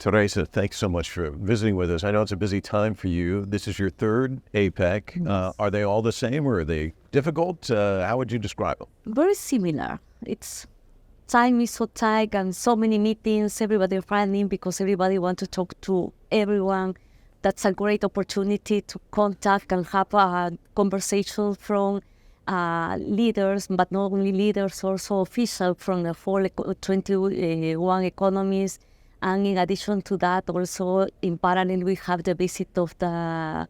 Teresa, thanks so much for visiting with us. I know it's a busy time for you. This is your third APEC. Are they all the same or are they difficult? How would you describe them? Very similar. It's time is so tight and so many meetings, everybody running because everybody wants to talk to everyone. That's a great opportunity to contact and have a conversation from leaders, but not only leaders, also officials from the whole 21 economies. And in addition to that, also in parallel, we have the visit of the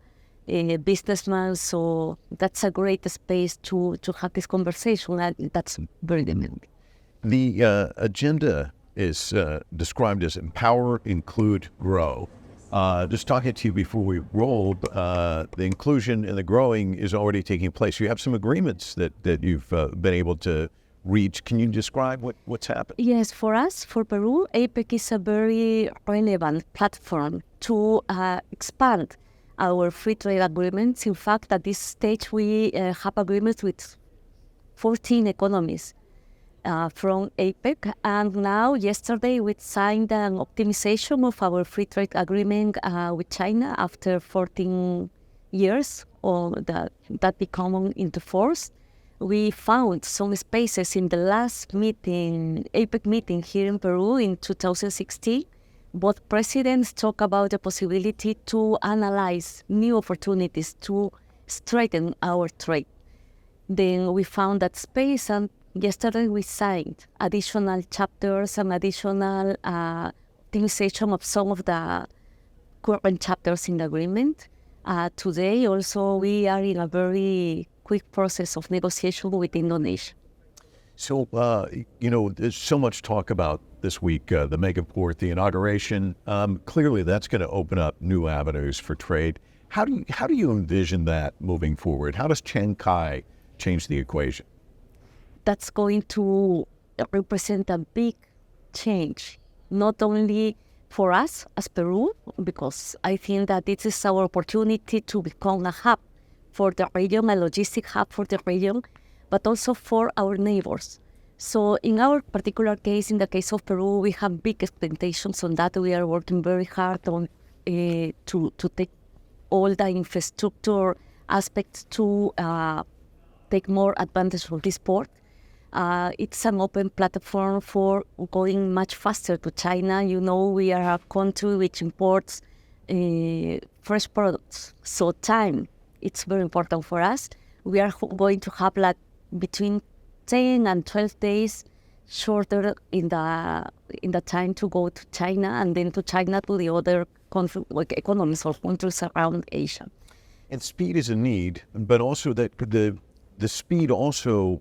businessman. So that's a great space to have this conversation. And that's very demanding. The agenda is described as empower, include, grow. Just talking to you before we rolled, the inclusion and the growing is already taking place. You have some agreements that you've been able to reach. Can you describe what's happened? Yes, for us, for Peru, APEC is a very relevant platform to expand our free trade agreements. In fact, at this stage, we have agreements with 14 economies from APEC. And now, yesterday, we signed an optimization of our free trade agreement with China after 14 years that become into force. We found some spaces in the last meeting, APEC meeting here in Peru in 2016. Both presidents talk about the possibility to analyze new opportunities to strengthen our trade. Then we found that space, and yesterday we signed additional chapters and additional optimization of some of the current chapters in the agreement. Today also we are in a very quick process of negotiation with Indonesia. So, there's so much talk about this week, the mega port, the inauguration. Clearly that's going to open up new avenues for trade. How do you envision that moving forward? How does Chiang Kai change the equation? That's going to represent a big change, not only for us as Peru, because I think that this is our opportunity to become a hub for the region, a logistic hub for the region, but also for our neighbors. So in our particular case, in the case of Peru, we have big expectations on that. We are working very hard on to take all the infrastructure aspects to take more advantage of this port. It's an open platform for going much faster to China. You know, we are a country which imports fresh products. So time, it's very important for us. We are going to have like between 10 and 12 days shorter in the time to go to China and then to China to the other economies or countries around Asia. And speed is a need, but also that the speed also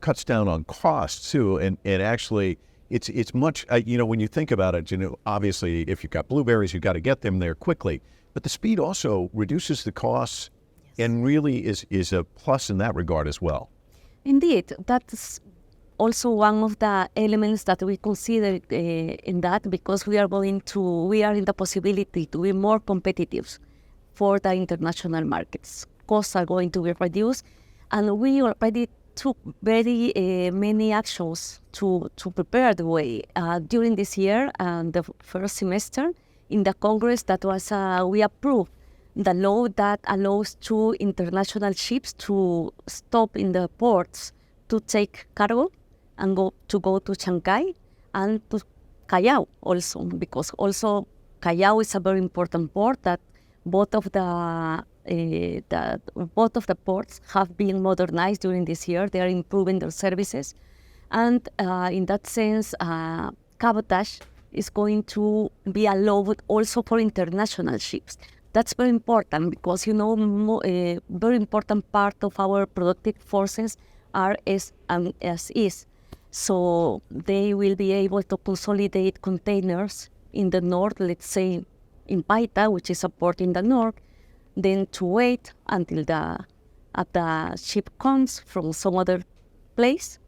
cuts down on costs too, and actually it's much, when you think about it, obviously if you've got blueberries, you've got to get them there quickly, but the speed also reduces the costs. Yes. And really is a plus in that regard as well. Indeed, that's also one of the elements that we consider in that, because we are in the possibility to be more competitive for the international markets. Costs are going to be reduced. And we already took very many actions to prepare the way. During this year and the first semester in the Congress, that was we approved the law that allows two international ships to stop in the ports to take cargo and go to Shanghai and to Callao also, because also Callao is a very important port that both of the ports have been modernized during this year. They are improving their services. And in that sense, cabotage is going to be allowed also for international ships. That's very important because, a very important part of our productive forces are as is. So they will be able to consolidate containers in the north, let's say in Paita, which is a port in the north, then to wait until the ship comes from some other place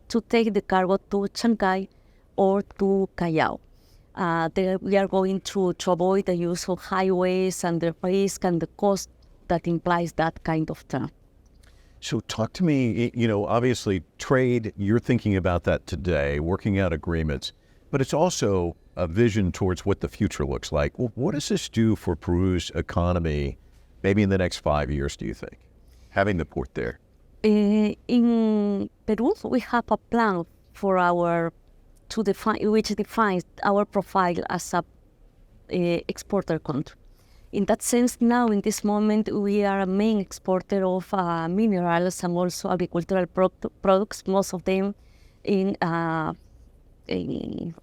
to take the cargo to Shanghai or to Callao. We are going to avoid the use of highways and the risk and the cost that implies that kind of term. So talk to me, obviously trade, you're thinking about that today, working out agreements, but it's also a vision towards what the future looks like. Well, what does this do for Peru's economy, maybe in the next 5 years, do you think, having the port there? In Peru, we have a plan for which defines our profile as a exporter country. In that sense, now in this moment, we are a main exporter of minerals and also agricultural products, most of them in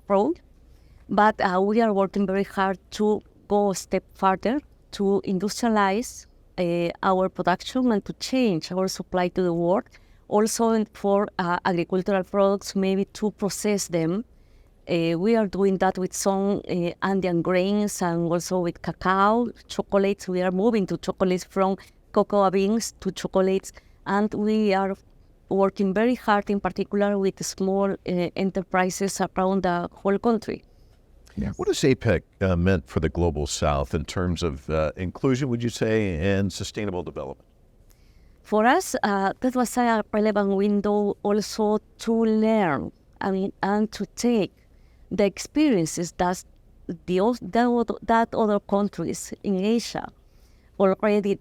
road. But we are working very hard to go a step further to industrialize our production and to change our supply to the world. Also for agricultural products, maybe to process them. We are doing that with some Andean grains and also with cacao, chocolates. We are moving to chocolates from cocoa beans to chocolates. And we are working very hard, in particular with small enterprises around the whole country. Yes. What has APEC meant for the Global South in terms of inclusion, would you say, and sustainable development? For us, that was a relevant window also to learn and to take the experiences that other countries in Asia already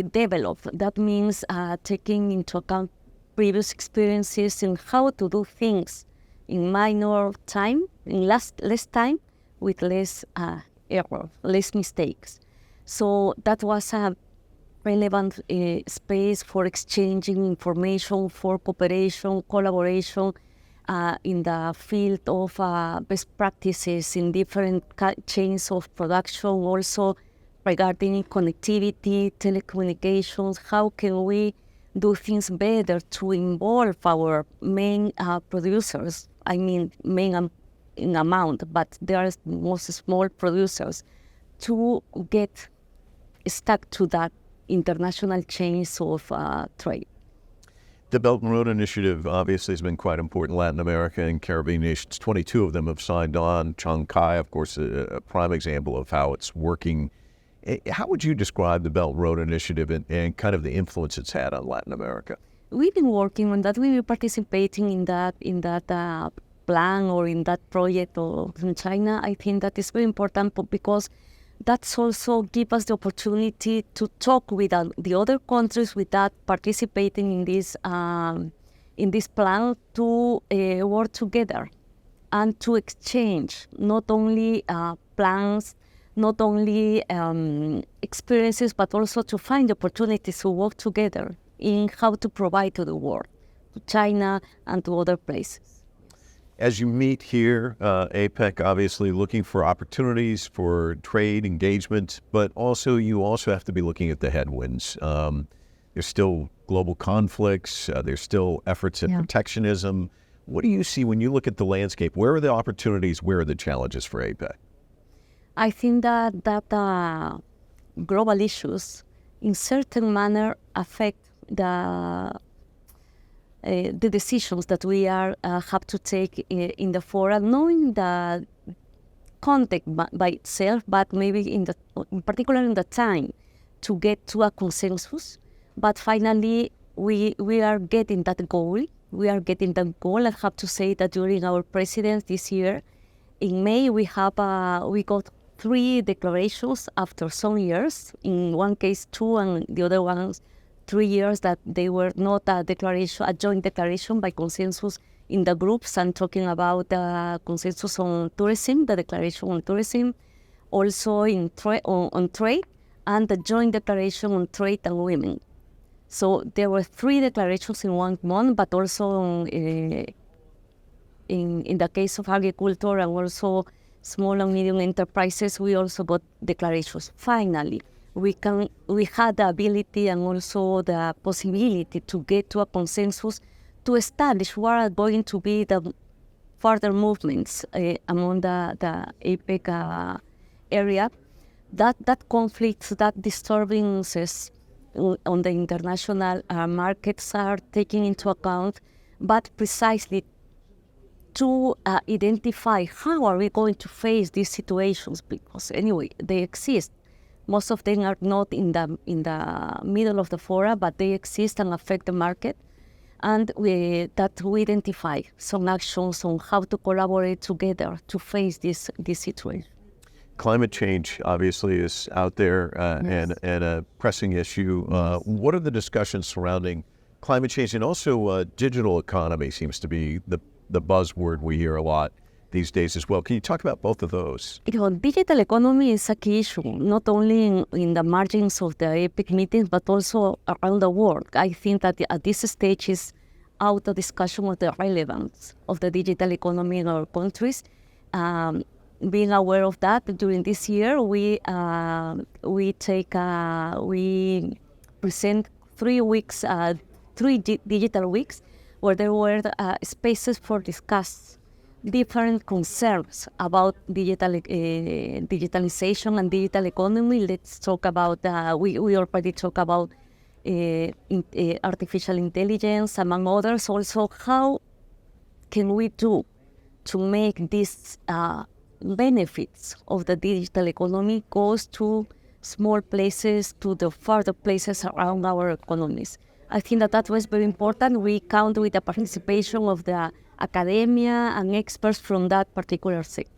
developed. That means taking into account previous experiences in how to do things in minor time, in less time, with less error, less mistakes. So that was a relevant space for exchanging information, for cooperation, collaboration in the field of best practices in different chains of production, also regarding connectivity, telecommunications. How can we do things better to involve our main producers? I mean, main in amount, but there are most small producers to get stuck to that international chains of trade. The Belt and Road Initiative obviously has been quite important in Latin America and Caribbean nations. 22 of them have signed on. Chancay, of course, a prime example of how it's working. How would you describe the Belt and Road Initiative and kind of the influence it's had on Latin America? We've been working on that. We've been participating in that plan or in that project in China. I think that is very important because that's also give us the opportunity to talk with the other countries with that participating in this plan to work together and to exchange not only plans, not only experiences, but also to find opportunities to work together in how to provide to the world, to China and to other places. As you meet here, APEC obviously looking for opportunities for trade engagement, but you also have to be looking at the headwinds. There's still global conflicts. There's still efforts at protectionism. What do you see when you look at the landscape? Where are the opportunities? Where are the challenges for APEC? I think that global issues in certain manner affect the decisions that we have to take in the forum, knowing the context by itself, but maybe in particular in the time to get to a consensus. But finally, we are getting that goal. I have to say that during our presidency this year, in May, we got 3 declarations after some years. In one case, 2, and the other ones 3 years that they were not a joint declaration by consensus in the groups. I'm talking about the consensus on tourism, the declaration on tourism, also on trade, and the joint declaration on trade and women. So there were 3 declarations in 1 month, but also in the case of agriculture and also small and medium enterprises, we also got declarations. Finally, we had the ability and also the possibility to get to a consensus to establish what are going to be the further movements among the APEC area. That conflicts, that disturbances on the international markets are taken into account, but precisely to identify how are we going to face these situations, because anyway, they exist. Most of them are not in the middle of the fora, but they exist and affect the market. and we identify some actions on how to collaborate together to face this situation. Climate change obviously is out there Yes. and a pressing issue. What are the discussions surrounding climate change, and also digital economy seems to be the buzzword we hear a lot these days as well. Can you talk about both of those? Digital economy is a key issue, not only in the margins of the APEC meetings, but also around the world. I think that at this stage is out of discussion of the relevance of the digital economy in our countries. Being aware of that, during this year, we present 3 weeks, digital weeks, where there were spaces for discuss different concerns about digitalization and digital economy. Let's talk about, we already talked about artificial intelligence, among others. Also, how can we do to make these benefits of the digital economy goes to small places, to the further places around our economies. I think that was very important. We count with the participation of the academia and experts from that particular sector.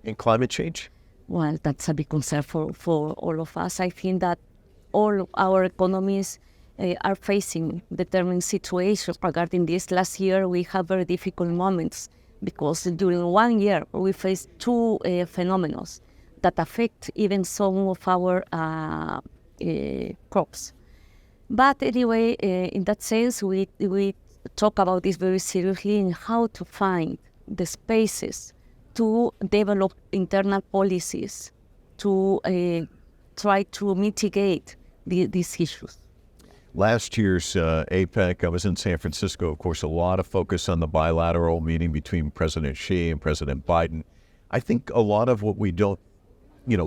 And climate change? Well, that's a big concern for all of us. I think that all our economies are facing determined situations regarding this. Last year, we had very difficult moments because during 1 year, we faced 2 phenomena that affect even some of our crops. But anyway, in that sense, we talk about this very seriously in how to find the spaces to develop internal policies to try to mitigate these issues. Last year's APEC, I was in San Francisco, of course, a lot of focus on the bilateral meeting between President Xi and President Biden. I think a lot of what we don't,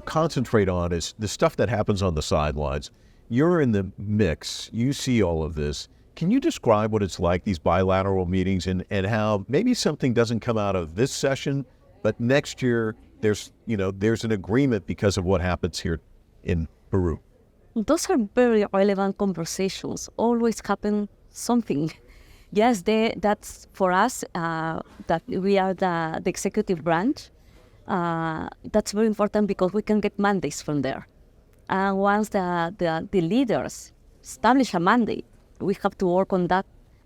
concentrate on is the stuff that happens on the sidelines. You're in the mix. You see all of this. Can you describe what it's like, these bilateral meetings, and how maybe something doesn't come out of this session, but next year there's an agreement because of what happens here in Peru? Those are very relevant conversations. Always happen something. Yes, that's for us, that we are the executive branch. That's very important because we can get mandates from there. And once the leaders establish a mandate, we have to work on that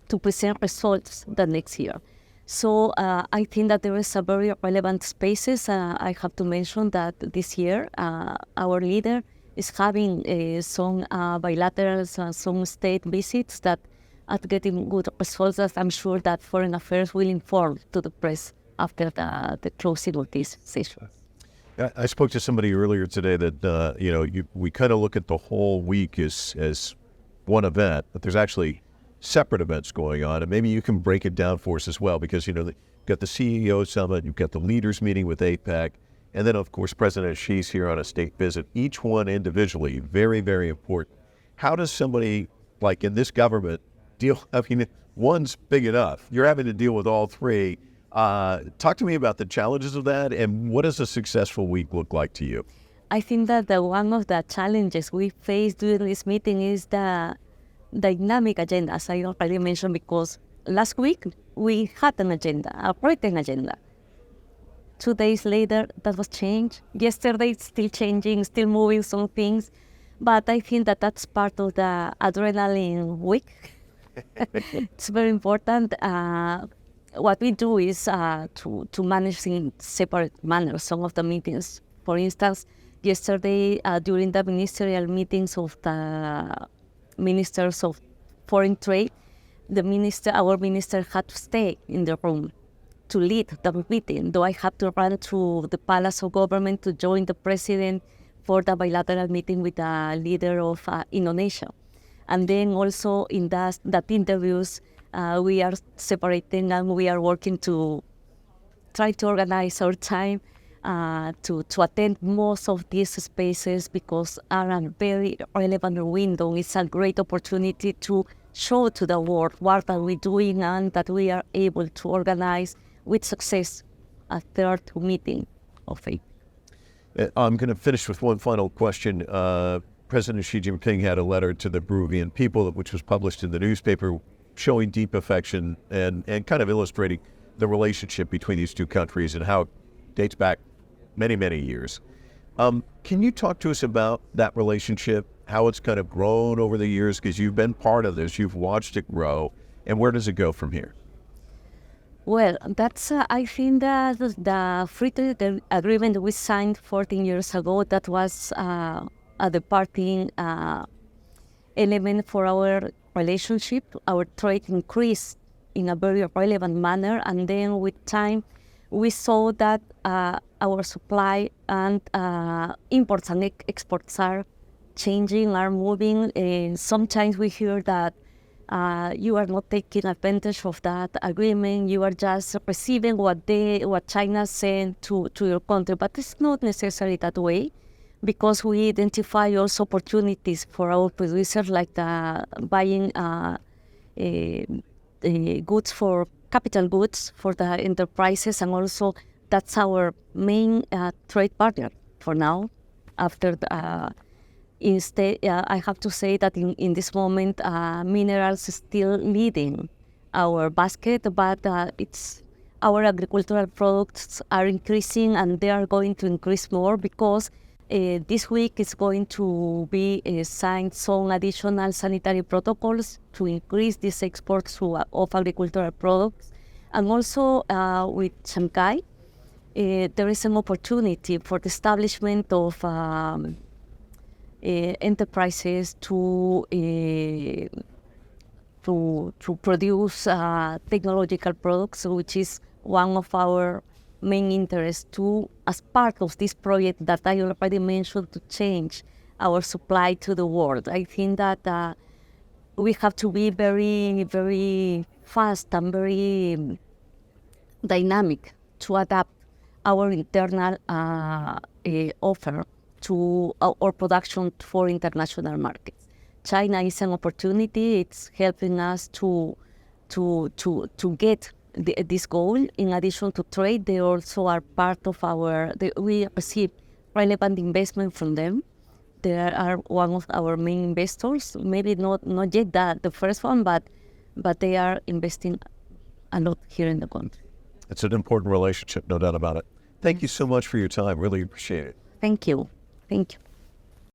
to present results the next year. So I think that there is a very relevant spaces. I have to mention that this year, our leader is having some bilaterals, some state visits that are getting good results that I'm sure that Foreign Affairs will inform to the press after the closing of this session. I spoke to somebody earlier today that, we kind of look at the whole week as one event, but there's actually separate events going on, and maybe you can break it down for us as well, because, you've got the CEO Summit, you've got the leaders meeting with APEC, and then, of course, President Xi's here on a state visit, each one individually, very, very important. How does somebody, like in this government, deal? One's big enough. You're having to deal with all three. Talk to me about the challenges of that, and what does a successful week look like to you? I think that one of the challenges we face during this meeting is the dynamic agenda, as I already mentioned, because last week we had an agenda, a written agenda. 2 days later, that was changed. Yesterday, it's still changing, still moving some things. But I think that that's part of the adrenaline week. It's very important. What we do is to manage in separate manner some of the meetings. For instance, yesterday, during the ministerial meetings of the ministers of foreign trade, our minister had to stay in the room to lead the meeting, though I have to run to the Palace of Government to join the president for the bilateral meeting with the leader of Indonesia. And then also in that interviews, we are separating and we are working to try to organize our time to attend most of these spaces, because are a very relevant window. It's a great opportunity to show to the world what are we doing and that we are able to organize with success a third meeting of APEC. I'm going to finish with one final question. President Xi Jinping had a letter to the Peruvian people, which was published in the newspaper, showing deep affection and kind of illustrating the relationship between these two countries and how it dates back many, many years. Can you talk to us about that relationship, how it's kind of grown over the years, because you've been part of this, you've watched it grow, and where does it go from here? Well, that's, I think that the free trade agreement we signed 14 years ago, that was a departing element for our relationship. Our trade increased in a very relevant manner, and then with time, we saw that our supply and imports and exports are changing, are moving. And sometimes we hear that you are not taking advantage of that agreement. You are just receiving what China sent to your country. But it's not necessarily that way, because we identify also opportunities for our producers, like buying goods for capital goods for the enterprises, and also that's our main trade partner for now. After instead, I have to say that in this moment, minerals is still leading our basket, but it's our agricultural products are increasing, and they are going to increase more, because this week is going to be signed some additional sanitary protocols to increase these exports of agricultural products. And also with Shanghai, there is an opportunity for the establishment of enterprises to produce technological products, which is one of our main interests too, as part of this project that I already mentioned, to change our supply to the world. I think that we have to be very, very fast and very dynamic to adapt our internal offer to our production for international markets. China is an opportunity. It's helping us to get this goal. In addition to trade, they also are part of we receive relevant investment from them. They are one of our main investors. Maybe not yet the first one, but they are investing a lot here in the country. It's an important relationship, no doubt about it. Thank you so much for your time. Really appreciate it. Thank you. Thank you.